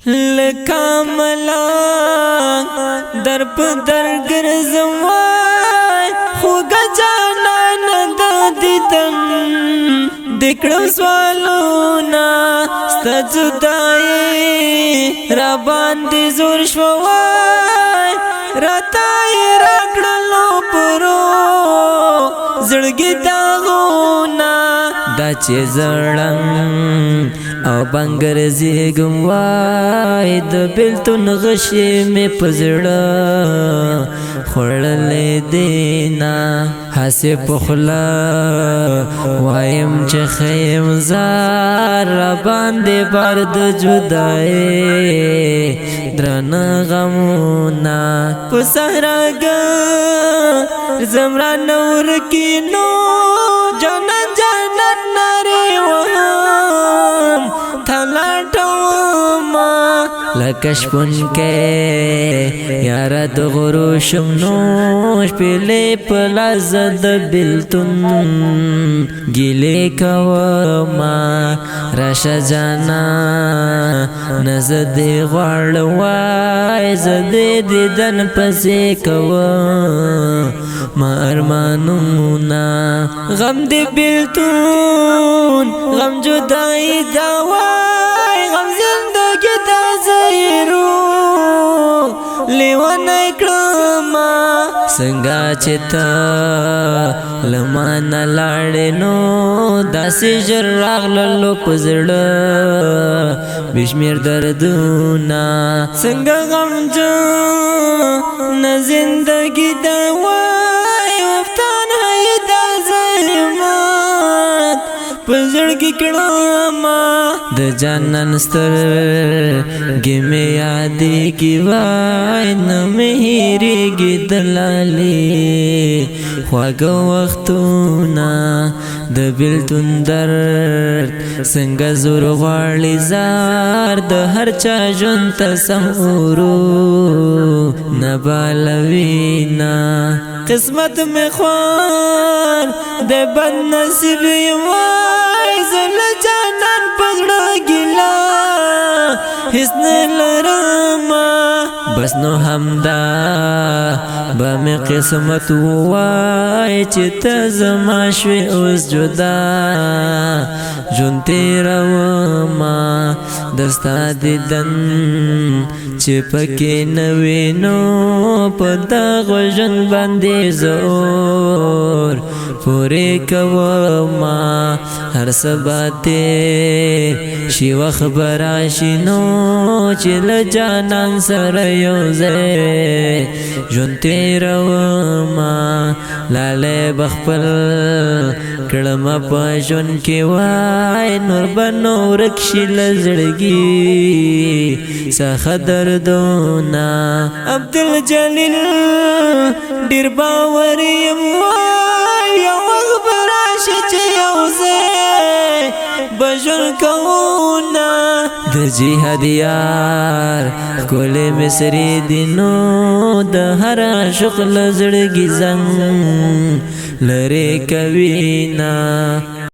لکاملا در پدر گرزوای خوگا جانان دا دیدن دکڑم سوالونا ستا جدائی را باندی زور شوای راتای راکڑلو پرو زڑگی داغونا دا چه زڑنگ او بنگر زیگم وای د بیلتون غشی می پزړه خړلې دینا حسی پخلا وایم چې خیم زار باندې بار د جدای درن غمونا په صحراګه زمرا نور کینو جنت جنت نری وهم لکشپن کے یارا د غرو شمنوش پیلے پلازد بلتن گیلے کوما راشا جانا نزد غوار وای زد دیدن پسے کوما ارمانونا غم دی بلتن غم جدائی داوای غم زندگی دا زیرو لیوان اکرما سنگا چتا لمانا لاڑنو داسی جر راغللو پزڑا بشمیر دردونا سنگا غم جو نزندگی دوائی وفتان ہے دا زیمات پزڑگی کڑاما د جانان ستر گمی یادی کی وای نمهیری گی دلالی خواگو وقتونا د بیلتون درد سنگا زور غوالی زار د هر چا جون تسمورو نبالوینا قسمت میں خوان دے بد نصیبی وای زل جانان پزڑا گلا حسن لرما بس نو حمدا بامی قسمت وای چیتا زما شوی اوز جدا جون تیرا وما دستا دیدن چی پکی نوینو پدا غجن باندی زور پوری کوما هر سباتی شی وخ براشی نو چی لجانان سر یوزے جون تیرا وما لالے بخپل کڑم پاشون کی وای نور بنو رکشی لزڑگی سخ دردونا عبدالجلیل دیر باوریم وای یو اخبراشی چی یوزے بجل کونا د جهاد یار کول مصری دینو د هر عاشق لزړګي زنګ لری کوینا